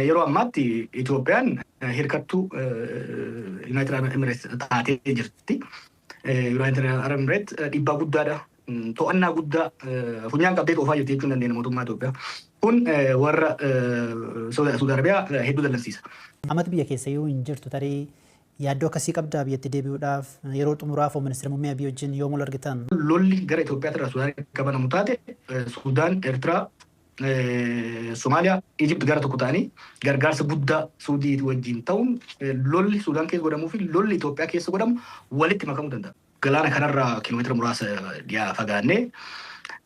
yeroo ammaatti Itoophiyaan hirkattuu United Arab Emirates taatee jirti. United Arab Emirates dhiibbaa guddaadha. To'annaa guddaa funyaan qabdee oofaa jirti jechuun dandeenya mootummaa Itoophiyaa. Kun warra Saudi Arabiyaa hedduu dallansiisa. Amata biyya keessa yoo hin jirtu tarii yaaddoo akkasii qabdaa biyyatti deebi'uudhaaf yeroo xumuraaf ministeera muummee Abiy wajjin yoo mul argitan? Lolli gara Itoophiyaatti irraa Sudaan qabanamu taate Sudaan, Eertiraa, Somaaliyaa, Egypt gara tokko ta'anii gargaarsa guddaa Suudii wajjin ta'uun lolli Sudaan keessa godhamuu fi lolli Itoophiyaa keessa godhamu walitti makamuu danda'a. Galaana kanarraa kiiloomeetira muraasa dhiyaa fagaannee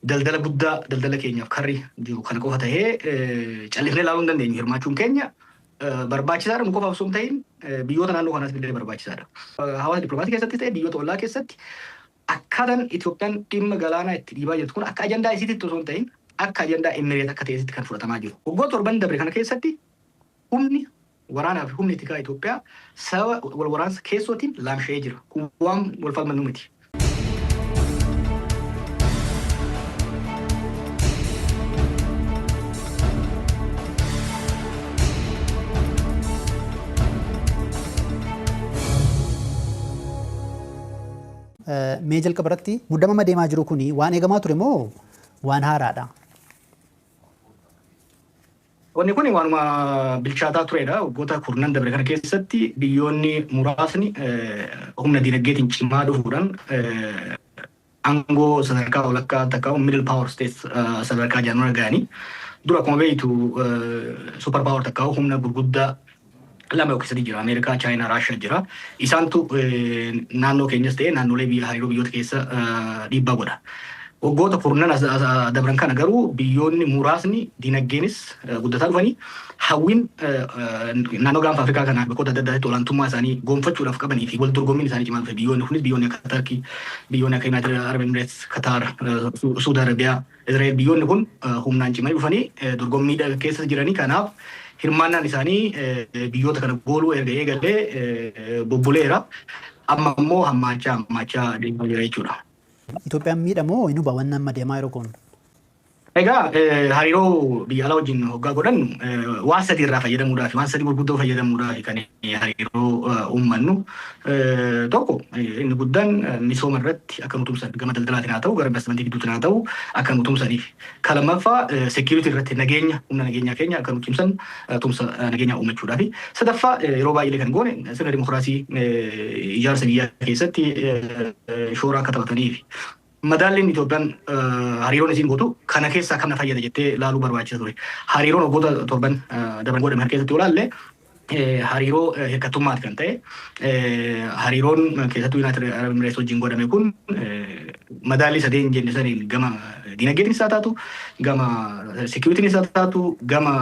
daldala guddaa daldala keenyaaf karri jiru kana qofa ta'ee callisnee ilaaluu hin dandeenyu. Hirmaachuun keenya barbaachisaadha. Nu qofaaf osoo hin ta'in biyyoota naannoo kanaas illee barbaachisaadha. Hawaasa dippiloomaasii keessatti ta'e biyyoota ollaa keessatti akkaataan Itoophiyaan dhimma galaanaa itti dhiibaa jirtu kun akka ajandaa isiitti osoo hin ta'in akka ajandaa Emireet akka ta'etti kan fudhatamaa jiru. Waggoota torban dabre kana keessatti humni waraanaa fi humni tikaa Itoophiyaa sababa wal waraansa keessootiin laamsha'ee jira. Kun waan wal falmannu miti. Mee jalqaba irratti muddama deemaa jiru kuni waan eegamaa ture moo waan haaraadha? Wanni kun waanuma bilchaataa turedha. Waggoota kurnan dabre kana keessatti biyyoonni muraasni humna dinagdeetiin cimaa dhufuudhaan aangoo sadarkaa walakkaa takka middle power states sadarkaa jedhamu ga'anii dura akkuma beektu super power takka humna gurguddaa lama yookiin sadii jira. Ameerikaa, Chaayinaa, Raashiyaa jira. Isaantu naannoo keenyas ta'e naannolee hariiroo biyyoota keessa dhiibbaa godha. Waggoota kurnan dabran kana garuu biyyoonni muraasni dinagdeenis guddataa dhufanii hawwiin naannoo gaanfa Afrikaa kana bakkoota adda addaatti olaantummaa isaanii gonfachuudhaaf qabanii fi wal dorgommiin isaanii cimaa dhufe. Biyyoonni kunis biyyoonni akka Turkii, biyyoonni akka United Arab Emirates, Qatar, Saudi Arabiyaa, Israa'el biyyoonni kun humnaan cimanii dhufanii dorgommii keessa jiranii. Kanaaf hirmaannaan isaanii biyyoota kana gooluu erga eegalee bobboleera. Amma immoo hammaachaa deemaa jira jechuudha. Itoophiyaan miidhamoo inni waan amma deemaa yeroo kun? Egaa hariiroo biyya alaa wajjin hoggaa godhan waan sadii irraa fayyadamuudhaaf waan sadii gurguddoo fayyadamuudhaaf kan hariiroo uummannu. Tokko inni guddaan misooma irratti akka nu tumsan gama daldalaatiin haa ta'u gara investimentii gidduutiin haa ta'u akka nu tumsaniif. Kan lammaffaa security irratti nageenya humna nageenyaa keenya akka nu cimsan tumsa nageenyaa uummachuudhaafi. Sadaffaa yeroo baay'ee kan goone sirna dimokiraasii ijaarsa biyyaa keessatti shoora akka taphataniif. Madaalliin Itoophiyaan hariiroon isiin gootu kana keessaa kam na fayyada jettee ilaaluu barbaachisa ture. Hariiroon waggoota torban dabran godhame keessatti yoo ilaalle hariiroo hirkattummaati kan ta'e. Hariiroon keessattuu United Arab Emirates wajjin godhame kun madaallii sadeen jenne saniin gama dinagdeetiinis haa taatu, gama securitynis haa taatu, gama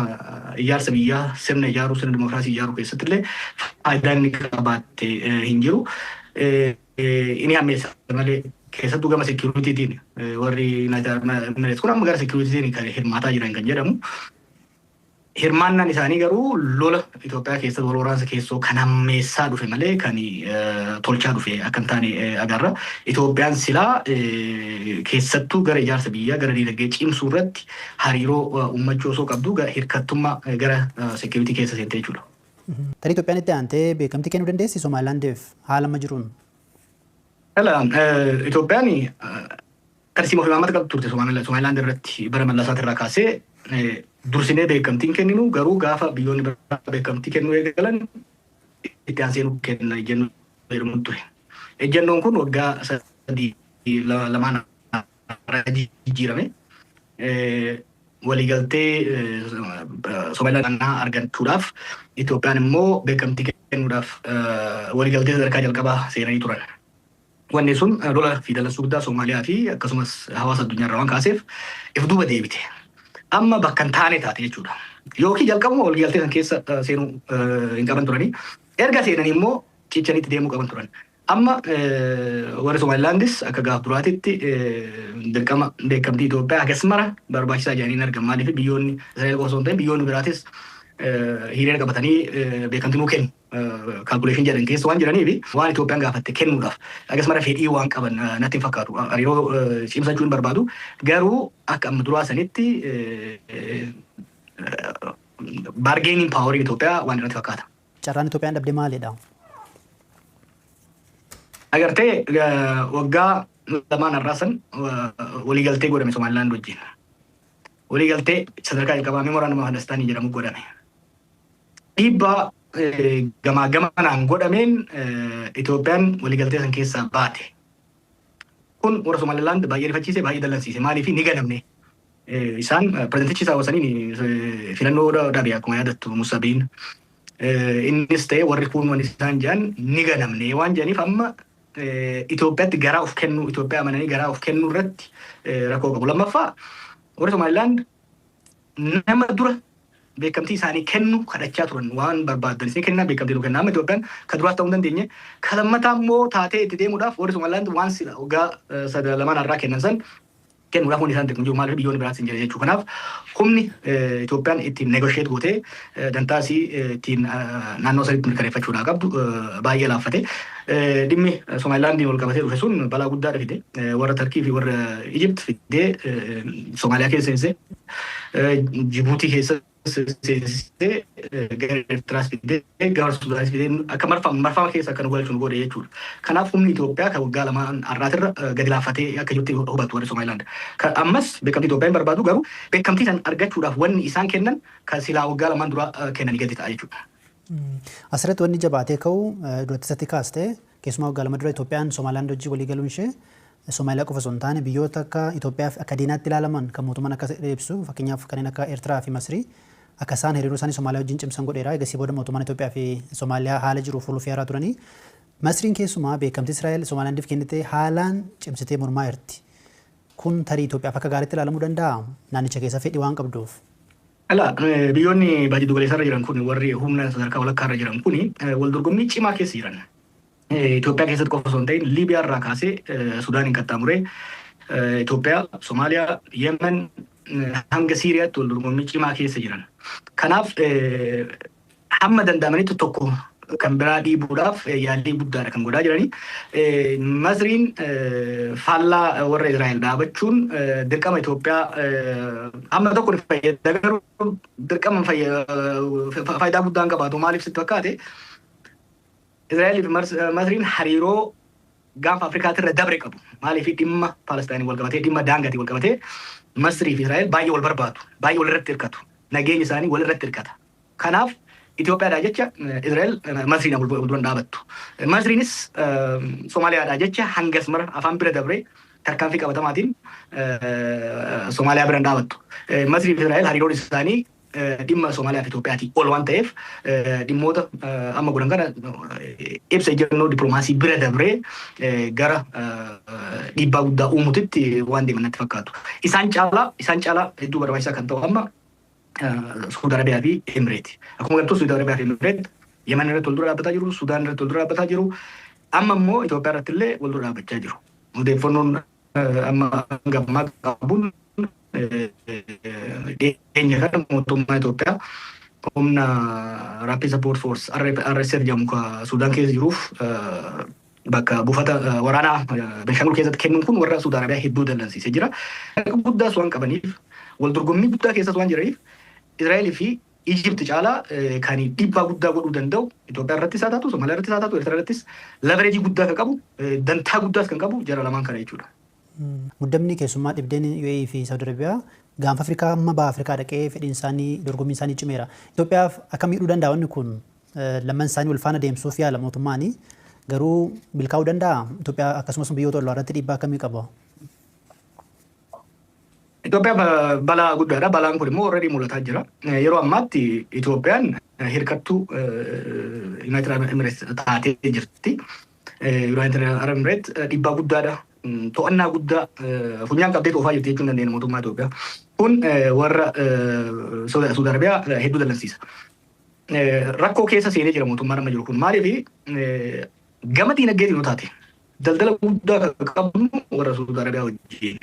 ijaarsa biyyaa sirna ijaaruu, sirna dimokiraasii ijaaruu keessatti illee faayidaa inni qabaatte hin jiru. Inni hammeessa malee keessattuu gama securitytiin warri United Arab Emirates kun amma gara securitytiin kan hirmaataa jiran kan jedhamu. Hirmaannaan isaanii garuu lola Itoophiyaa keessatti wal waraansa keessoo kan hammeessaa dhufe malee kan tolchaa dhufe akka hin taane agarra. Itoophiyaan silaa keessattuu gara ijaarsa biyyaa gara dinagdee cimsuu irratti hariiroo uummachuu osoo qabdu hirkattummaa gara security keessa seentee jechuudha. Tarii Itoophiyaan itti aantee beekamtii kennuu dandeessi Somaalilaandiif haala amma jiruun? Itoophiyaan tarsiima filmaamata qabdu turte Somaalilaand irratti bara Mallasaat irraa kaasee dursinee beekamtiin kenninu garuu gaafa biyyoonni biraa beekamtii kennuu eegalan itti aanseenuu kenna ejjennoo jedhamu ture. Ejjennoon kun waggaa sadii lamaan jijjiirame. Waliigaltee Somaalilaand argachuudhaaf Itoophiyaan immoo beekamtii kennuudhaaf waliigaltee sadarkaa jalqabaa seenanii turan. Wanni sun lola fi dalansuu guddaa Somaaliyaa fi akkasumas hawaasa addunyaa irraa waan kaaseef if duuba deebite. Amma bakka hin taane taate jechuudha. Yookiin jalqabuma waliigaltee san keessa seenuu hin qaban turanii. Erga seenanii immoo cichaniitti deemuu qaban turan. Amma warri Somaalilaandis akka gaaf duraatitti dirqama beekamtii Itoophiyaa hagas mara barbaachisaa jedhanii hin argamu. Maaliif biyyoonni Israa'el osoo hin ta'in biyyoonni biraatis hiriira qabatanii beekamtii nuu kennu. Calculation jedhan keessa waan jiraniif waan Itoophiyaan gaafatte kennuudhaaf hagas mara fedhii waan qaban natti hin fakkaatu. Hariiroo cimsachuu hin barbaadu. Garuu akka amma duraa sanitti bargaining power Itoophiyaa waan irratti fakkaata. Carraan Itoophiyaan dhabde maalidha? Agartee waggaa lamaan arraasan waliigaltee godhame Somaliland wajjin. Waliigaltee sadarkaa jalqabaa memorandum of understanding jedhamu godhame. Dhiibbaa gamaa gamanaan godhameen Itoophiyaan waliigaltee san keessaa baate. Kun warra Somaliland baay'ee rifachiise baay'ee dallansiise maaliif ni ganamne. Isaan pireezidentichi isaa wasaniin filannoo dhabe akkuma yaadattu Musa Biin. Innis ta'e warri kun waan isaan jedhan ni ganamne waan jedhaniif amma Itoophiyaatti garaa of kennu Itoophiyaa amananii garaa of kennu irratti rakkoo qabu. Lammaffaa warri Somaliland nama dura beekamtii isaanii kennu kadhachaa turan waan barbaadan isin kennan beekamtii kennan amma Itoophiyaan ka duraas ta'uu hin dandeenye ka lammataa immoo taatee itti deemuudhaaf warri Somaliland waan sila waggaa lamaan irraa kennan san kennuudhaaf hundi isaan jiru maaliif biyyoonni biraas hin jira jechuu kanaaf humni Itoophiyaan ittiin negotiate gootee dantaasii ittiin naannoo sanitti mirkaneeffachuudhaa qabdu baay'ee laaffate. Dhimmi Somalilaandiin wal qabatee dhufe sun balaa guddaadha fide warra Tarkii fi warra Ijipt fidee Somaaliyaa keessa seensee Jibuutii keessa seensee gara Eertiraas fidee gara Sudaanis fidee akka marfama keessa akka nu galchuun godhe jechuudha. Kanaaf humni Itoophiyaa kan waggaa lamaan arraatirra gadi laaffatee akka jirti hubatu warri Somaliland. Ammas beekamtii Itoophiyaan barbaadu garuu beekamtii san argachuudhaaf wanni isaan kennan kan silaa waggaa lamaan dura kennanii gadi ta'a jechuudha. Asirratti wanni jabaatee ka'u duratti isatti kaastee keessumaa waggaa lama dura Itoophiyaan Somaliland wajjin walii galuun ishee Somaaliyaa qofa osoo hin taane biyyoota akka Itoophiyaaf akka diinaatti ilaalaman kan mootummaan akka ibsu fakkeenyaaf kanneen akka Eertiraa fi Masrii akka isaan hiriiruu isaanii Somaaliyaa wajjin cimsan godheera. Eegasii booda mootummaan Itoophiyaa fi Somaaliyaa haala jiru fuuluuf yaaraa turanii. Masriin keessumaa beekamtii Israa'el Somaaliyaandiif kennitee haalaan cimsitee mormaa jirti. Kun tarii Itoophiyaaf akka gaariitti ilaalamuu danda'a naannicha keessa fedhii waan qabduuf. Biyyoonni baay'ee duggaleessarra jiran kun warri humna sadarkaa walakkaarra jiran kun wal dorgommii cimaa keessa jiran. Itoophiyaa keessatti qofa osoo hin ta'in Liibiyaa irraa kaasee Sudaaniin qaxxaamuree Itoophiyaa, Somaaliyaa, Yemen hanga Siiriyaatti wal dorgommii cimaa keessa jiran. Kanaaf hamma danda'amanitti tokko kan biraa dhiibuudhaaf yaadii guddaadha kan godhaa jiranii. Masriin faallaa warra Israa'el dhaabachuun dirqama Itoophiyaa hamma tokko ni fayyada garuu dirqama faayidaa guddaan qabaatu maaliif sitti fakkaate Israa'el fi Masriin hariiroo gaafa Afrikaatti irra dabre qabu. Maaliif dhimma Palestaayinii wal qabatee dhimma daangaatii wal qabatee Masrii fi Israa'el baay'ee wal barbaadu. Baay'ee wal irratti hirkatu. Nageenya isaanii wal irratti hirkata. Kanaaf Itoophiyaadhaa jecha Israa'el Masriin wal duraan dhaabattu. Masriinis Somaaliyaadhaa jecha hangas mara afaan bira dabree tarkaanfii qabatamaatiin Somaaliyaa biraan dhaabattu. Masrii fi Israa'el hariiroon isaanii dhimma Somaaliyaa fi Itoophiyaati ol waan ta'eef dhimmoota amma godhan kana ibsa ejjennoo dippiloomaasii bira dabree gara dhiibbaa guddaa uumuutitti waan deeman natti fakkaatu. Isaan caalaa hedduu barbaachisaa kan ta'u amma Saudi Arabiyaa fi Emireeti. Akkuma galtuu Saudi Arabiyaa fi Emireet Yemen irratti wal dura dhaabbataa jiru, Sudaan irratti wal dura dhaabbataa jiru. Amma immoo Itoophiyaa irratti illee wal dura dhaabbachaa jiru. Odeeffannoon amma gammaa qabuun dhiyeenya kana mootummaa Itoophiyaa humna Rapid Support Force RSF jedhamu kan Sudaan keessa jiruuf bakka buufata waraanaa Benshangul keessatti kennuun kun warra Saudi Arabiyaa hedduu dallansiisee jira. Guddaas waan qabaniif wal dorgommii guddaa keessas waan jiraniif Israa'el fi Ijipt caalaa kan dhiibbaa guddaa godhuu danda'u Itoophiyaa irrattis haa taatu, Somaaliyaa irrattis haa taatu, Eertiraa irrattis leveragii guddaa kan qabu, dantaa guddaas kan qabu jara lamaan kana jechuudha. Muddamni keessumaa dhibdeen UAE fi Saudi Arabiyaa gaanfa Afrikaa amma baha Afrikaa dhaqee fedhiin isaanii dorgommiin isaanii cimeera. Itoophiyaaf akka miidhuu danda'a wanni kun lamman isaanii wal faana deemsuuf yaala mootummaanii garuu milkaa'uu danda'a. Itoophiyaa akkasumas biyyoota ollaa irratti dhiibbaa akkamii qaba? Itoophiyaa balaa guddaadha. Balaan kun immoo already mul'ataa jira. Yeroo ammaatti Itoophiyaan hirkattuu United Arab Emirates taatee jirti. United Arab Emirates dhiibbaa guddaadha. To'annaa guddaa funyaan qabdee toofaa jirti jechuun dandeenya mootummaa Itoophiyaa. Kun warra Saudi Arabiyaa hedduu dallansiisa. Rakkoo keessa seenee jira mootummaan amma jiru kun maaliif gama diinagdeetiin yoo taate daldala guddaa kan qabnu warra Saudi Arabiyaa wajjin.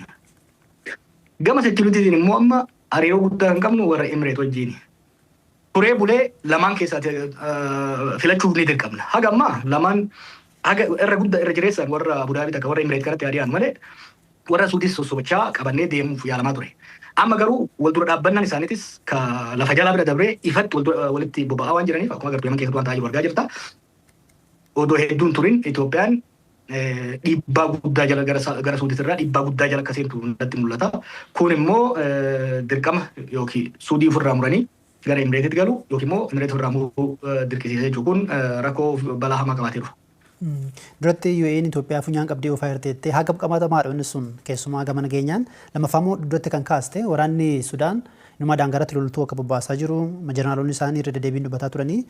Gama seekuriitiitiin immoo amma hariiroo guddaa kan qabnu warra Emireet wajjin. Turee bulee lamaan keessaatti filachuuf ni dirqamna. Haga ammaa lamaan haga irra guddaa irra jireessaan warra Abu Dhaabii takka warra Emireet kanatti yaadiyaan malee warra Suudis sosobachaa qabannee deemuuf yaalamaa ture. Amma garuu wal dura dhaabbannaan isaaniitis ka lafa jalaa bira dabree ifatti walitti boba'aa waan jiraniif akkuma agartuu yaman keessatti waan ta'aa jiru argaa jirta. Odoo hedduun turin Itoophiyaan dhiibbaa guddaa jala gara Suudiitirraa dhiibbaa guddaa jala akka seentu natti mul'ata. Kun immoo dirqama yookiin Suudii ofirraa muranii gara Imireetitti galu yookiin immoo Imireetii ofirraa muruu dirqisiisee jechuun kun rakkoo balaa hamaa qabaateeru. Duratti UAE'n Itoophiyaa funyaan qabdee ofaa hirteettee haa qabqabatamaadha inni sun keessumaa gama nageenyaan lammaffaamoo duratti kan kaaste waraanni Sudaan numa daangaratti loltuu akka bobbaasaa jiru jeneraaloonni isaanii irra deddeebiin dubbataa turanii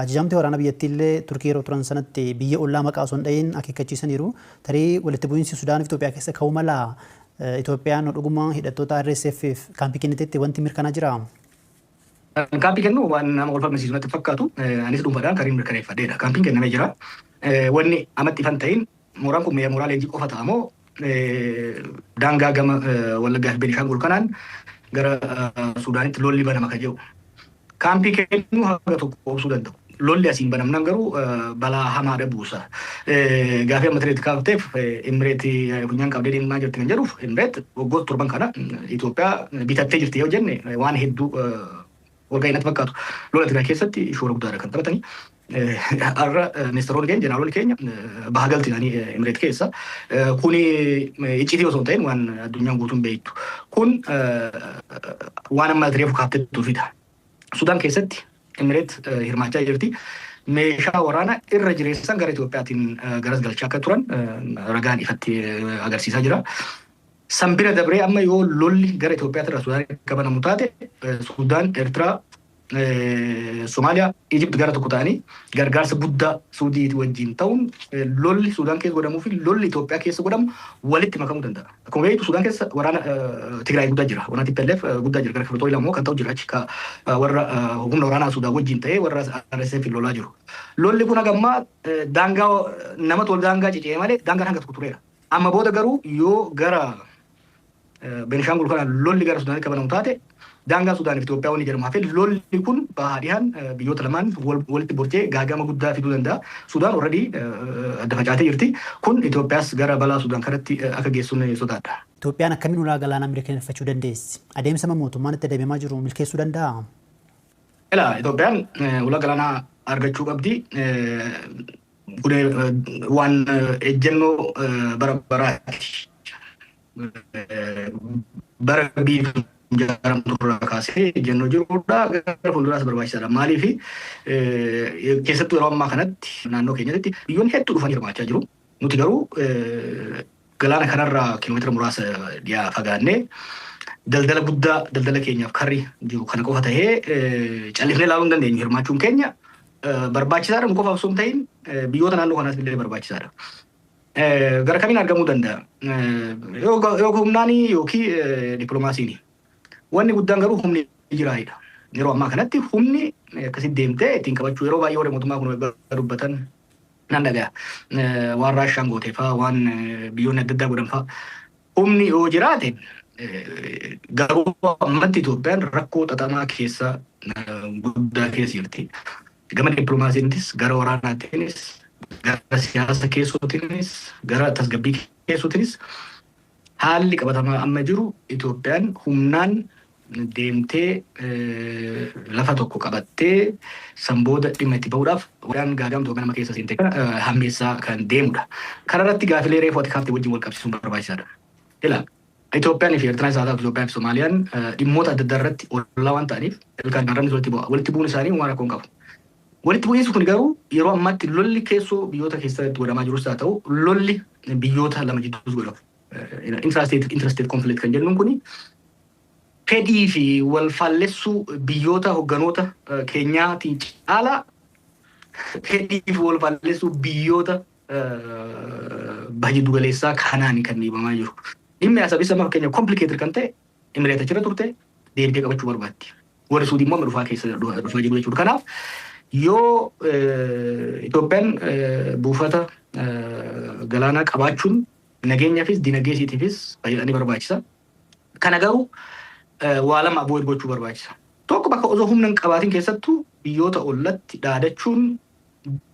ajajamtee waraana biyyattiillee Turkii yeroo turan sanatti biyya ollaa maqaa osoo hin dhayin akeekkachiisaniiru tarii walitti bu'iinsi Sudaan fi Itoophiyaa keessa ka'uu mala Itoophiyaan dhuguma hidhattoota RSF kaampii kenniteetti wanti mirkanaa jira. Kaampii kennu waan nama wal falmisiisu natti fakkaatu anis dhuunfaadhaan kan mirkaneeffadheedha. Kaampiin kennamee jira. Wanni amatti ifan ta'in mooraan kun mooraa leenjii qofa ta'amoo daangaa gama Wallaggaa fi Beenishaangul kanaan gara Suudaanitti lolli banama kan jedhu. Kaampii kennuu haga tokko obsuu danda'u. Lolli asiin banamnan garuu balaa hamaadha buusa. Gaafii amma tireetti kaafteef Imireetii funyaan qabdee deemaa jirti kan jedhuuf Imireet waggoota torban kana Itoophiyaa bitattee jirti yoo jenne waan hedduu walga'ii natti fakkaatu. Lola Tigraay keessatti shoora guddaadha kan taphatanii. Har'a ministeeronni keenya jeneraaloonni keenya baha galti isaanii Imireet keessa kuni icciitii osoo hin ta'in waan addunyaan guutuun beektu. Kun waan amma tireefu kaaftettuufidha. Sudaan keessatti Imireet hirmaachaa jirti. Meeshaa waraanaa irra jireessan gara Itoophiyaatiin garas galchaa akka turan ragaan ifatti agarsiisaa jira. Sanbira dabree amma yoo lolli gara Itoophiyaatti irra Sudaan qabanamu taate Sudaan, Eertiraa, Somaaliyaa, Ijipt gara tokko ta'anii gargaarsa guddaa Suudii wajjin ta'uun lolli Sudaan keessa godhamuu fi lolli Itoophiyaa keessa godhamu walitti makamuu danda'a. Akkuma beektu Sudaan keessa waraana Tigraay guddaa jira. Waraana TPLF guddaa jira. Gara Firtorii lamoo kan ta'u jira achi warra humna waraanaa Sudaan wajjin ta'ee warra RSF lolaa jiru. Lolli kun hagammaa daangaa nama tol daangaa cicee malee daangaan hanga tokko tureera. Amma booda garuu yoo gara Beenishaangul kanaan lolli gara Sudaanitti qabanamu taate daangaa Sudaaniif Itoophiyaa wanni jedhamu hafee lolli kun bahaa dhihaan biyyoota lamaan walitti borcee gaagama guddaa fiduu danda'a. Sudaan already adda facaatee jirti. Kun Itoophiyaas gara balaa Sudaan kanatti akka geessuun sodaadha. Itoophiyaan akkamiin ulaa galaanaa mirkaneeffachuu dandeessi? Adeemsa mootummaan itti adeemaa jiru milkeessuu danda'a? Itoophiyaan ulaa galaanaa argachuu qabdi. Waan ejjennoo bara baraati. Bara biif jaaramu turraa kaasee ejjennoo jirudha. Gara fuulduraas barbaachisaadha. Maaliif keessattuu yeroo ammaa kanatti naannoo keenyatti biyyoonni hedduu dhufanii hirmaachaa jiru. Nuti garuu galaana kanarraa kiiloomeetira muraasa dhiyaa fagaannee daldala guddaa daldala keenyaaf karri jiru kana qofa tahee callifnee ilaaluu hin dandeenyu. Hirmaachuun keenya barbaachisaadha. Nu qofaaf osoo hin ta'in biyyoota naannoo kanaas illee barbaachisaadha. Gara kamiin argamuu danda'a? Yoo humnaanii yookiin dippiloomaasiini. Wanni guddaan garuu humni jiraayidha. Yeroo ammaa kanatti humni akkasitti deemtee ittiin qabachuu yeroo baay'ee warra mootummaa kun dubbatan nan dhagaya. Waan Raashaan gootee fa'aa waan biyyoonni adda addaa godhan fa'aa. Humni yoo jiraate garuu ammatti Itoophiyaan rakkoo xaxamaa keessa guddaa keessa jirti. Gama dippiloomaasiinis gara waraanaatiinis gara siyaasa keessootiinis gara tasgabbii keessootiinis haalli qabatamaa amma jiru Itoophiyaan humnaan deemtee lafa tokko qabattee sanbooda dhimma itti bahuudhaaf waan gaagaamtu nama keessa seentee kana hammeessaa kan deemudha. Kana irratti gaafilee reefuu ati kaaftee wajjin wal qabsiisuun barbaachisaadha. Ilaa Itoophiyaan fi Eertiraan isaa ta'u Itoophiyaan fi Somaaliyaan dhimmoota adda addaa irratti ollaa waan ta'aniif ilkaan gaarranis walitti bu'uun isaanii waan rakkoo hin qabu. Walitti bu'iinsi kun garuu yeroo ammaatti lolli keessoo biyyoota keessatti godhamaa jirus haa ta'u lolli biyyoota lama jidduus godhamu. Intrastate conflict kan jennuun kuni fedhii fi wal faallessuu biyyoota hogganoota keenyaatiin caalaa fedhii fi wal faallessuu biyyoota baha jiddu galeessaa kanaan kan dhiibamaa jiru. Dhimmi asabisa amma fakkeenya complicated kan ta'e Imireet achirra turte deebitee qabachuu barbaaddi. Warri Suudii immoo dhufaa keessa dhufaa jiru jechuudha. Kanaaf yoo Itoophiyaan buufata galaanaa qabaachuun nageenyaafis dinagdeesiitiifis baay'ee barbaachisa. Kana garuu waa lama avoid gochuu barbaachisa. Tokko bakka osoo humna hin qabaatin keessattuu biyyoota ollatti dhaadachuun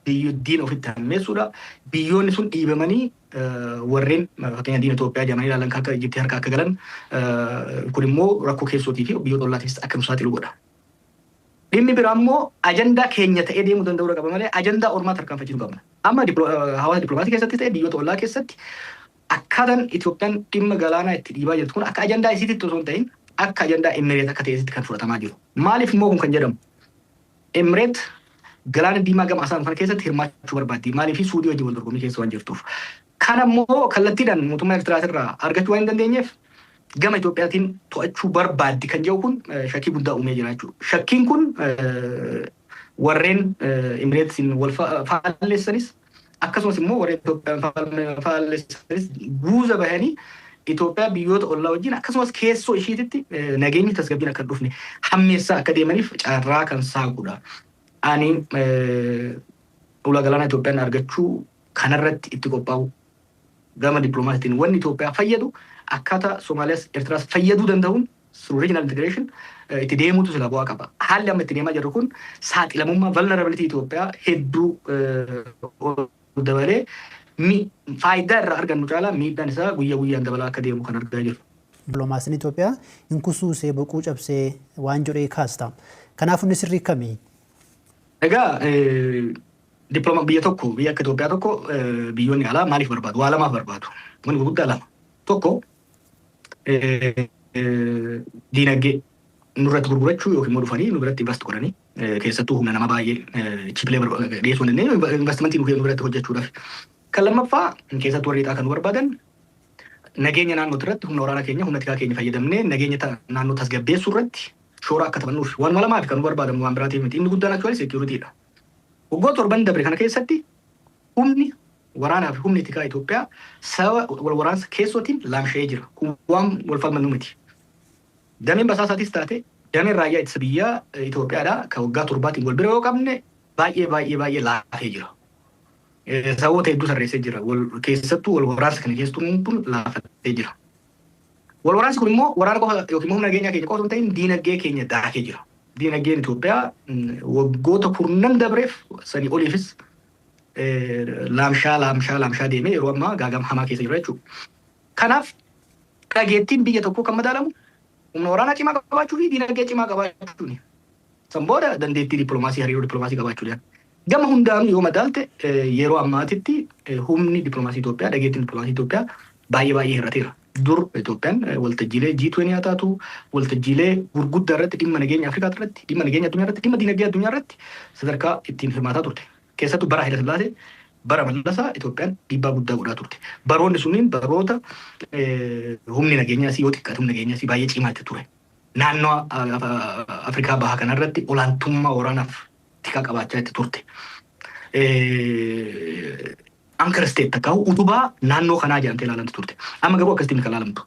diin ofitti hammeessuudha. Biyyoonni sun dhiibamanii warreen fakkeenyaaf diina Itoophiyaa jedhamanii ilaalan akka Ijiptii harka akka galan kun immoo rakkoo keessootii fi biyyoota ollaatiifis akka nu saaxilu godha. Dhimmi biraa immoo ajandaa keenya ta'ee deemuu danda'uu qaba malee ajandaa ormaa tarkaanfachuu qabna. Amma hawaasa dippiloomaasii keessatti ta'e biyyoota ollaa keessatti akkaataan Itoophiyaan dhimma galaanaa itti dhiibaa jirtu kun akka ajandaa isiitti osoo hin ta'in akka ajandaa Emireet akka ta'etti kan fudhatamaa jiru. Maaliif immoo kun kan jedhamu? Emireet galaana diimaa gama asaan kana keessatti hirmaachuu barbaaddi. Maaliif Suudii wajjin wal dorgommii keessa waan jirtuuf. Kana immoo kallattiidhaan mootummaa Eertiraatirraa argachuu waan hin dandeenyeef gama Itoophiyaatiin to'achuu barbaaddi kan jedhu kun shakkii guddaa uumee jira jechuudha. Shakkiin kun warreen Emireetiin wal faalleessanis akkasumas immoo warreen Itoophiyaan faalleessanis guuza bahanii Itoophiyaa biyyoota ollaa wajjin akkasumas keessoo ishiititti nageenyi tasgabbiin akka dhufne hammeessaa akka deemaniif carraa kan saaqudha. Ani ulaa galaana Itoophiyaan argachuu kanarratti itti qophaa'u gama dippiloomaasiitiin wanni Itoophiyaa fayyadu akkaataa Somaaliyaas Eertiraas fayyaduu danda'uun through regional integration itti deemuutu sila bu'aa qaba. Haalli amma itti deemaa jirru kun saaxilamummaa vulnerability Itoophiyaa hedduu dabalee faayidaa irraa argannu caalaa miidhaan isaa guyyaa guyyaan dabalaa akka deemu kan argaa jirru. Dippiloomaasiin Itoophiyaa hin kusuusee boquu cabsee waan jedhee kaasta. Kanaaf inni sirrii kamii? Egaa biyya tokko biyya akka Itoophiyaa tokko biyyoonni alaa maaliif barbaadu? Waa lamaaf barbaadu. Wanni gurguddaa lama. Tokko diinagdee nurratti gurgurachuu yookiin immoo dhufanii nu biratti invest godhanii keessattuu humna nama baay'ee chipilee dhiyeessuu hin dandeenye investimentii nu biratti hojjechuudhaaf. Kan lammaffaa keessattuu warri kan nu barbaadan nageenya naannoo irratti humna waraanaa keenya humna tikaa keenya fayyadamnee nageenya naannoo tasgabbeessuu irratti shoora akka taphannuuf waan lamaaf kan nu barbaadan waan biraatiif miti. Inni guddaan actually securityidha. Waggoota torban dabre kana keessatti humni waraanaa fi humni tikaa Itoophiyaa sababa wal waraansa keessootiin laamsha'ee jira. Kun waan wal falmannu miti. Dameen basaasaatis taate dameen raayyaa ittisa biyyaa Itoophiyaadhaa kan waggaa torbaatiin wal bira yoo qabne baay'ee laafee jira. Sababoota hedduu tarreessee jira. Keessattuu wal waraansa kana keessattuu kun laafatee jira. Wal waraansi kun immoo waraana qofa yookiin humna nageenyaa keenya qofa osoo hin ta'in diinagdee keenya daakee jira. Diinagdeen Itoophiyaa waggoota kurnan dabreef sanii oliifis laamshaa deemee yeroo ammaa gaagama hamaa keessa jira jechuudha. Kanaaf dhageettiin biyya tokkoo kan madaalamu humna waraanaa cimaa qabaachuu fi diinagdee cimaa qabaachuuni. San booda dandeettii dippiloomaasii hariiroo dippiloomaasii qabaachuudha. Gama hundaanuu yoo madaalte yeroo ammaatitti humni dippiloomaasii Itoophiyaa dhageettiin dippiloomaasii Itoophiyaa baay'ee hir'ateera. Dur Itoophiyaan waltajjiilee G20 haa taatu waltajjiilee gurguddaa irratti dhimma nageenya Afrikaa irratti dhimma nageenya addunyaa irratti dhimma diinagdee addunyaa irratti sadarkaa ittiin hirmaataa turte. Keessattuu bara Haayile Sillaasee bara Mallasaa Itoophiyaan dhiibbaa guddaa godhaa turte. Baroonni sunniin baroota humni nageenyaas yoo xiqqaate humni nageenyaas baay'ee cimaatti ture. Naannoo Afrikaa bahaa kanarratti olaantummaa waraanaaf tikaa qabaachaa itti turte. Anchor state takkaa'u utubaa naannoo kanaa jedhamtee ilaalamti turte. Amma garuu akkasitti kan ilaalamtu.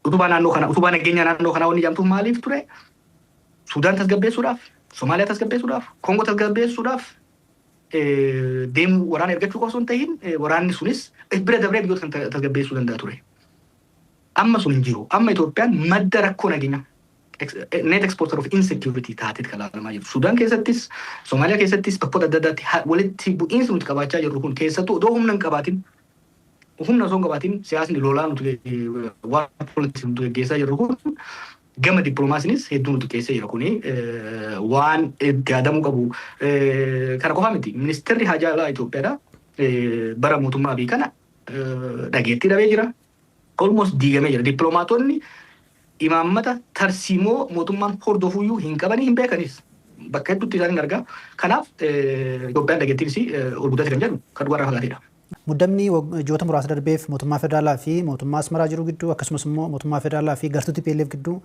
Utubaa naannoo kanaa utubaa nageenya naannoo kanaa wanni jedhamtuuf maaliif ture? Suudaan tasgabbeessuudhaaf, Somaaliyaa tasgabbeessuudhaaf, Koongoo tasgabbeessuudhaaf deemuu waraana ergachuu qofa osoo hin ta'in waraanni sunis bira dabree biyyoota kan tasgabbeessuu danda'a ture. Amma sun hin jiru. Amma Itoophiyaan madda rakkoo nageenyaa net exporter of insecurity taateet kan ilaalamaa jiru. Suudaan keessattis, Somaaliyaa keessattis bakkoota adda addaatti walitti bu'iinsi nuti qabaachaa jirru kun keessattuu odoo humna hin qabaatin humna osoo hin qabaatin siyaasni lolaa nuti waan politiks nuti gaggeessaa jirru kun gama dippiloomaasiinis hedduu nuti qeessee jira kuni waan itti yaadamuu qabu. Kana qofaa miti. Ministeerri Haajaa Alaa Itoophiyaadha bara mootummaa Abiy kana dhageettii dhabee jira. Almost diigamee jira. Dippiloomaatonni imaammata tarsiimoo mootummaan hordofuyyuu hin qabanii hin beekanis. Bakka hedduutti isaan hin argaa. Kanaaf Itoophiyaan dhageettiinis ol guddate kan jedhu kan dhugaarraa fagaateedha. Muddamni ji'oota muraasa darbeef mootummaa federaalaa fi mootummaa Asmaraa jiru gidduu akkasumas immoo mootummaa federaalaa fi gartuu TPLF gidduu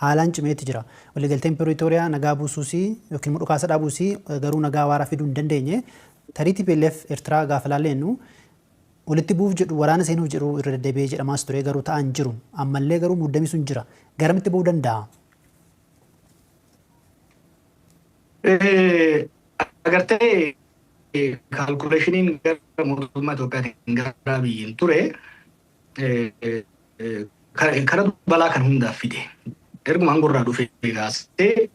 haalaan cimeetti jira. Waliigalteen Piriitooriyaa nagaa buusuusii yookiin dhukaasa dhaabuusii garuu nagaa waaraa fiduu hin dandeenye. Tarii TPLF Eertiraa gaafa laallennu walitti bu'uuf jedhu waraana seenuuf jedhu irra deddeebi'ee jedhamaas ture garuu ta'an jiru. Ammallee garuu muddamni sun jira. Garamitti bu'uu danda'a? Agartee kaalkuleeshiniin gara mootummaa Itoophiyaatiin gara biyyiin ture kana balaa kan hundaaf fide. Erguma aangorraa dhufee kaasee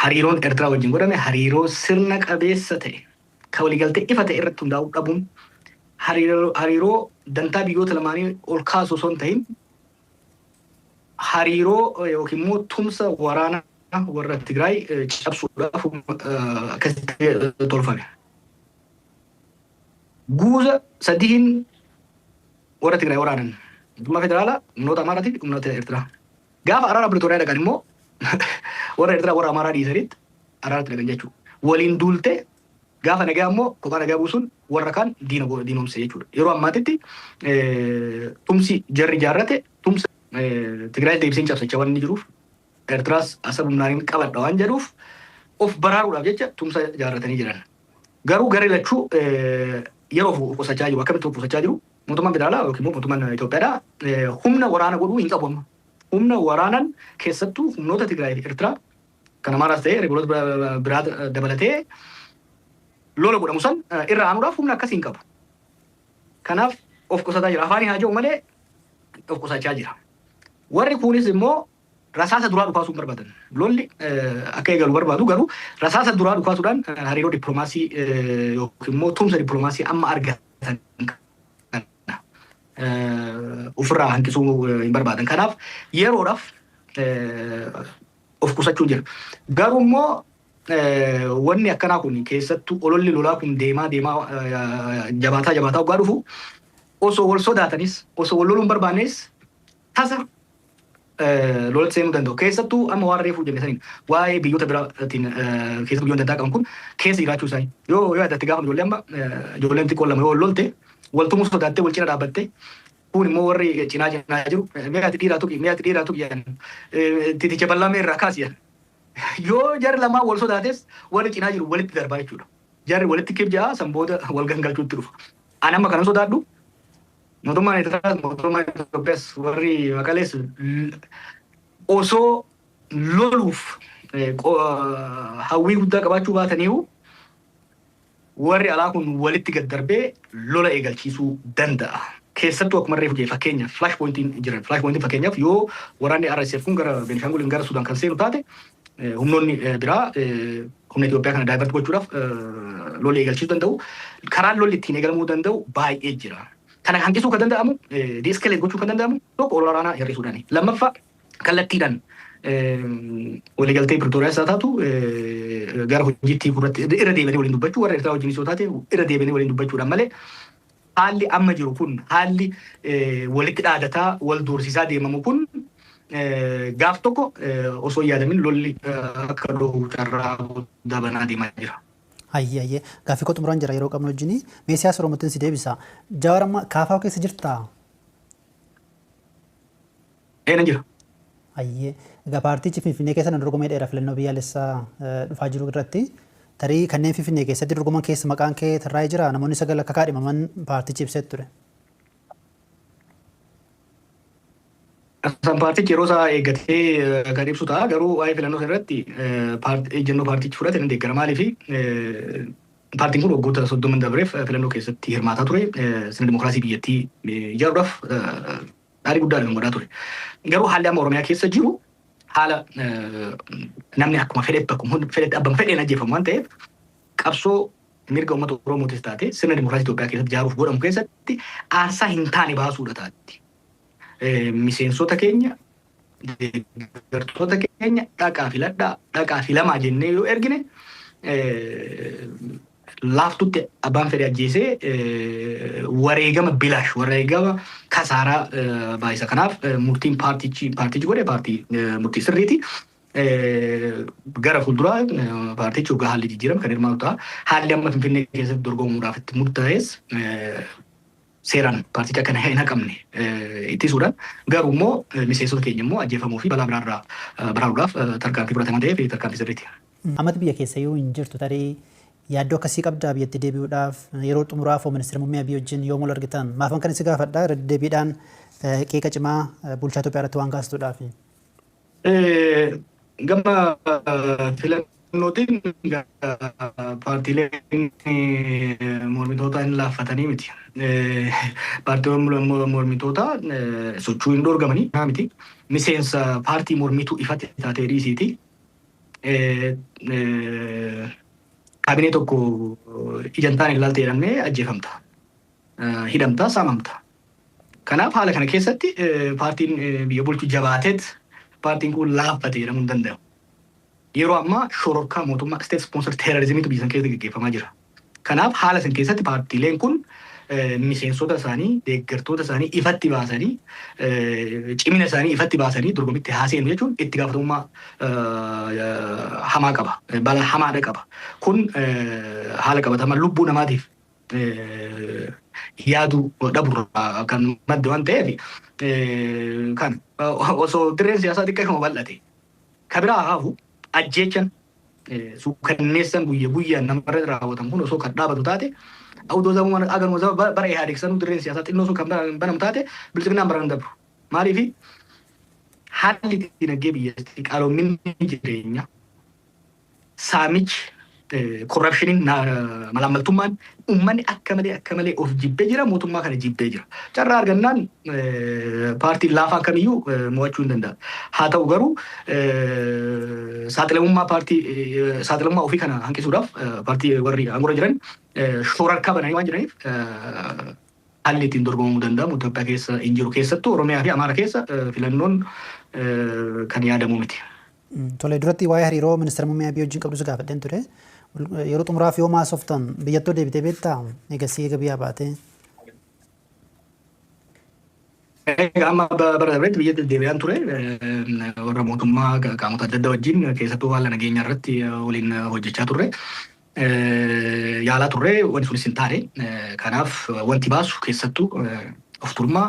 hariiroon Eertiraa wajjin godhame hariiroo sirna qabeessa ta'e kan waliigaltee ifa ta'e irratti hundaa'uu dhabuun hariiroo dantaa biyyoota lamaanii ol kaasu osoo hin ta'in hariiroo yookiin immoo tumsa waraanaa warra Tigraay cabsuudhaaf akkasitti tolfame. Guuza sadiin warra Tigraay waraanan mootummaa federaalaa humnoota Amaaraatii fi humnoota Eertiraa. Gaafa araara Pretooriyaa dhaqan immoo warra Eertiraa warra Amaaraa dhiisanitti araaratti dhaqan jechuudha. Waliin duultee gaafa nagaa immoo kophaa nagaa buusuun warra kaan diinomse jechuudha. Yeroo ammaatitti tumsi jarri jaarrate tumsa Tigraay deebiseen cabsachaa waan inni jiruuf Eertiraas asaba humnaan qabadha waan jedhuuf of baraaruudhaaf jecha tumsa jaarratanii jiran. Garuu garee lachuu yeroo qusachaa jiru akkamitti qusachaa jiru mootummaan federaalaa yookiin mootummaan Itoophiyaadhaa humna waraana godhuu hin qabu amma. Humna waraanan keessattuu humnoota Tigraay fi Eertiraa kan Amaaraas ta'ee riboota biraa dabalatee lola godhamu san irra aanuudhaaf humna akkasii hin qabu. Kanaaf of qusataa jira. Afaanii haa jiru malee of qusachaa jira. Warri kunis immoo rasaasa duraa dhukaasuu hin barbaadan. Lolli akka eegalu barbaadu garuu rasaasa duraa dhukaasuudhaan hariiroo dippiloomaasii yookiin immoo tumsa dippiloomaasii amma argatan ofirraa hanqisuu hin barbaadan. Kanaaf yeroodhaaf of qusachuu jira. Garuu immoo wanni akkanaa kun keessattuu ololli lolaa kun deemaa jabaataa waggaa dhufu osoo wal sodaatanis osoo wal loluu hin barbaannes tasa lolatti seenuu danda'u. Keessattuu amma waan reefuu jenne saniin waa'ee biyyoota biraatiin keessa biyyoota addaa qaban kun keessa jiraachuu isaanii. Yoo yaadatte gaafa ijoollee amma ijoolleen xiqqoo lama yoo lolte wal tumuu sodaattee wal cina dhaabbatte kun immoo warri cinaa jiru meeqatti dhiiraa tuqi jedhan titicha bal'aa meerraa kaasi jedhan. Yoo jarri lamaa wal sodaates warri cinaa jiru walitti darbaa jechuudha. Jarri walitti kibjaa san booda wal gangalchuutti dhufa. Ani amma kanan sodaadhu mootummaan Eertiraas mootummaan Itoophiyaas warri Maqalees osoo loluuf hawwii guddaa qabaachuu baataniiru warri alaa kun walitti gad darbee lola eegalchiisuu danda'a. Keessattuu akkuma reefu jee fakkeenya flash pointiin jiran. Flash pointiin fakkeenyaaf yoo waraanni RSF kun gara Beenishaanguliin gara Sudaan kan seenu taate humnoonni biraa humna Itoophiyaa kana daayivert gochuudhaaf lola eegalchiisuu danda'u. Karaan lolli ittiin eegalamuu danda'u baay'ee jira. Kana hanqisuu kan danda'amu deeskaleet gochuu kan danda'amu tokko ol waraanaa hir'isuudhaani. Lammaffaa kallattiidhaan waliigaltee Pretooriyaas haa taatu gara hojiitti irratti irra deebiinee waliin dubbachuu warra Eertiraa wajjin yoo taate irra deebiinee waliin dubbachuudhaan malee haalli amma jiru kun haalli walitti dhaadataa wal doorsisaa deemamu kun gaaf tokko osoo yaadamin lolli akka dhohu carraa guddaa banaa deemaa jira. Ayyee gaaffii koo xumuraan jira yeroo qabnu wajjin mee siyaasa Oromootiin si deebisa. Jawaar amma kaafaa keessa jirtaa? Nan jira. Ayyee egaa paartichi Finfinnee keessa nan dorgomee dheeraa filannoo biyyaalessaa dhufaa jiru irratti tarii kanneen Finfinnee keessatti dorgoman keessa maqaan kee tarraa'ee jira namoonni sagal akka kaadhimaman paartichi ibsee ture. San paartichi yeroo isaa eeggatee kan ibsu ta'a garuu waa'ee filannoo irratti ejjennoo paartichi fudhate nan deeggara maaliifi paartiin kun waggoota 30 dabreef filannoo keessatti hirmaataa ture sirna dimokiraasii biyyattii ijaaruudhaaf dhaarii guddaadhaan godhaa ture. Garuu haalli amma Oromiyaa keessa jiru haala namni akkuma fedhetti abbaan fedheen ajjeefamu waan ta'eef qabsoo mirga uummata Oromootis taate sirna dimokiraasii Itoophiyaa keessatti ijaaruuf godhamu keessatti aarsaa hin taane baasuudha taati. Miseensota keenya deeggartoota keenya dhaqaa filamaa jennee yoo ergine laaftutti abbaan fedhe ajjeesee wareegama bilaash wareegama kasaaraa baay'isa. Kanaaf murtiin paartichi godhe murtii sirriiti. Gara fuulduraa paartichi hoggaa haalli jijjiirame kan hirmaatu ta'a. Haalli amma Finfinnee keessatti dorgomuudhaaf itti murtaa'es seeraan paarticha akkana hin haqamne ittisuudhaan garuu immoo miseensota keenya immoo ajjeefamuu fi balaa biraarraa baraaruudhaaf tarkaanfii fudhatamaa ta'ee fi tarkaanfii sirriiti. Amata biyya keessa yoo hin jirtu tarii yaaddoo akkasii qabdaa biyyatti deebi'uudhaaf yeroo xumuraaf ministeera muummee Abiy wajjin yoo wal argitan maafan kan isin gaafadha irra deebiidhaan qeeqa cimaa bulchaa Itoophiyaa irratti waan kaastuudhaaf. Gama filannootiin paartiileen mormitoota hin laaffatanii miti. Paartiileen mormitoota sochuu hin dorgamanii miti. Miseensa paartii mormituu ifatti taatee dhiisiiti. kaabinee tokko ijantaan ilaaltee jedhamnee ajjeefamta. Hidhamta, saamamta. Kanaaf haala kana keessatti paartiin biyya bulchu jabaateet paartiin kun laaffate jedhamuu hin danda'amu. Yeroo ammaa shororkaa mootummaa state sponsor terrorizimiitu biyya san keessa gaggeeffamaa jira. Kanaaf haala san keessatti paartiileen kun miseensota isaanii, deeggartoota isaanii ifatti baasanii, cimina isaanii ifatti baasanii dorgommitti haaseenu jechuun itti gaafatamummaa hamaa qaba. Bala hamaadha qaba. Kun haala qabatamaa lubbuu namaatiif yaadu dhaburraa kan madde waan ta'eef kan osoo dirreen siyaasaa xiqqaa ishuma bal'ate. Kabiraa haafu ajjeechan suukanneessan guyyaa guyyaan namarra raawwatan kun osoo kan dhaabatu taate Audoo zaman agarmoo zaman bara Ihaadeeg sanuu dirreen siyaasaa xinnoo sun kan banamu taate bilchiginaan bara hin dabru. Maaliif haalli dinagdee biyyattii qaroominni jireenya saamichi korrapshiniin malaammaltummaan uummanni akka malee of jibbee jira mootummaa kana jibbee jira. Carraa argannaan paartiin laafaa kamiyyuu mo'achuu hin danda'a. Haa ta'u garuu saaxilamummaa ofii kana hanqisuudhaaf paartii warri aangorra jiran shororkaa bananii waan jiraniif haalli ittiin dorgomamuu danda'amu Itoophiyaa keessa hin jiru keessattuu Oromiyaa fi Amaara keessa filannoon kan yaadamu miti. Tole duratti waa'ee hariiroo ministeera muummee Abiy wajjin qabdu gaafadheen ture. Yeroo xumuraaf yoo maasoftan biyyattuu deebitee beektaa? Eegasii eega biyyaa baatee? Amma bara darbeetti biyyatti deebi'aan ture. Warra mootummaa qaamota adda addaa wajjin keessattuu haala nageenyaa irratti waliin hojjechaa turre. Yaalaa turre wanti sunis hin taane. Kanaaf wanti baasu keessattuu of turmaa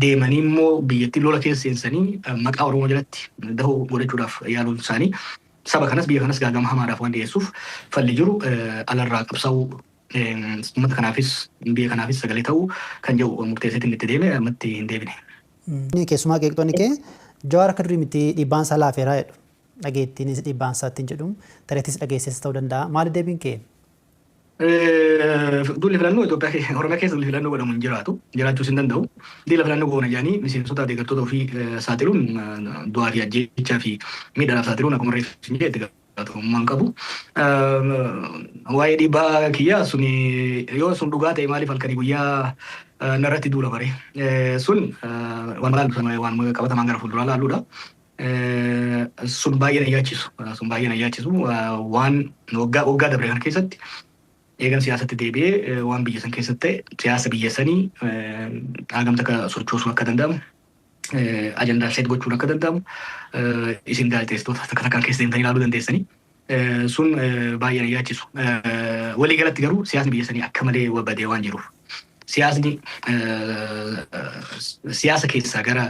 deemanii immoo biyyattii lola keessa seensanii maqaa Oromoo jalatti dahoo godhachuudhaaf yaaluun isaanii saba kanas biyya kanas gaagama hamaadhaaf waan dhiyeessuuf falli jiru alarraa qabsaa'uu uummata kanaafis biyya kanaafis sagalee ta'uu kan jedhu murteesseetiin itti deeme ammatti hin deebine. Keessumaa qeeqxoonni kee Jawaar akka durii miti dhiibbaan isaa laafeeraa jedhu. Dhageettiinis dhiibbaan isaa ittiin jedhu tareettis dhageesses ta'uu danda'a. Maali deebiin kee? Dulli filannoo Itoophiyaa Oromiyaa keessa dulli filannoo godhamu hin jiraatu. Jiraachuus hin danda'u. Dila filannoo goona jedhanii miseensota deeggartoota ofii saaxiluun du'aa fi ajjeechaa fi miidhaadhaaf saaxiluun akkuma reeffi hin jedhe gaafatamummaan qabu. Waa'ee dhiibbaa kiyyaa sun yoo sun dhugaa ta'e maaliif halkanii guyyaa narratti duula bare. Sun waan qabatamaan gara fuulduraa laaluudha. Sun baay'ee na yaachisu. Waan waggaa dabre kana keessatti eegan siyaasatti deebi'ee waan biyya san keessatti siyaasa biyya sanii hagamta akka sochoosuu akka danda'amu ajandaa seet gochuun akka danda'amu isin gaazexeessitoota takka takkaan keessa deemtanii ilaaluu dandeessanii sun baay'ee na yaachisu. Walii galatti garuu siyaasni biyya sanii akka malee wabbadee waan jiruuf siyaasni siyaasa keessaa gara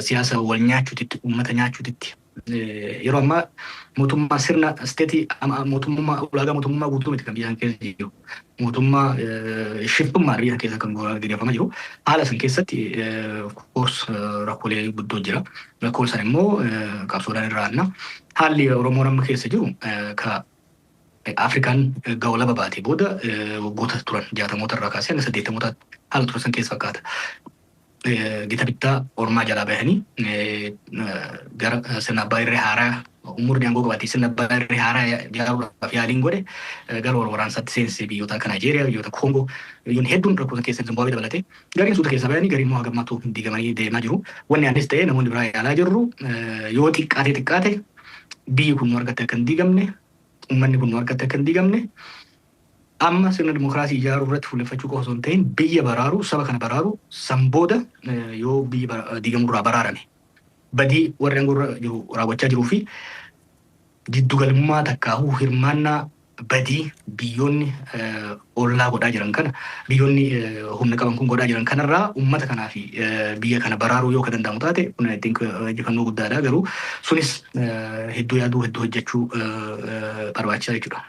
siyaasa wal nyaachuutitti uummata nyaachuutitti yeroo ammaa mootummaa sirna isteetii ulaagaa mootummaa guutuu miti kan biyya san keessa jiru. Mootummaa shiftummaa biyya keessa kan gaggeeffamaa jiru. Haala san keessatti rakkoolee guddoo jira. Rakkoon san immoo qabsoodhaan irraa aanna. Haalli Oromoo amma keessa jiru Afrikaan gawlaba baatee booda waggoota turan 60moota irraa kaasee hanga 80moota haala turan san keessa fakkaata. Gita bittaa Oromaa jalaa bahanii gara sirna abbaa irree haaraa umurni aangoo qabaatee sirna abbaa irree haaraa ijaaruudhaaf yaaliin godhe gara waraansaatti seensisee biyyoota akka Naayijeeriyaa, biyyoota Koongoo biyyoonni hedduun rakkoota keessa Zimbaabuwee dabalatee gariin suuta keessa bahanii gariin immoo hagammaatu diigamanii deemaa jiru. Wanni anis ta'ee namoonni biraa yaalaa jirru yoo xiqqaate biyyi kun nu argatte akka hin diigamne uummanni kun nu argatte akka hin diigamne amma sirna dimokiraasii ijaaruu irratti fuulleffachuu qofa osoo hin ta'in biyya baraaru saba kana baraaru san booda yoo biyya diigamurraa baraarame badii warri aangorra jiru raawwachaa jiruu fi giddugalummaa takkaahuu hirmaannaa badii biyyoonni ollaa godhaa jiran kana biyyoonni humna qaban kun godhaa jiran kanarraa uummata kanaa fi biyya kana baraaruu yoo ka danda'amu taate kun injifannoo guddaadha garuu sunis hedduu yaaduu hedduu hojjechuu barbaachisaa jechuudha.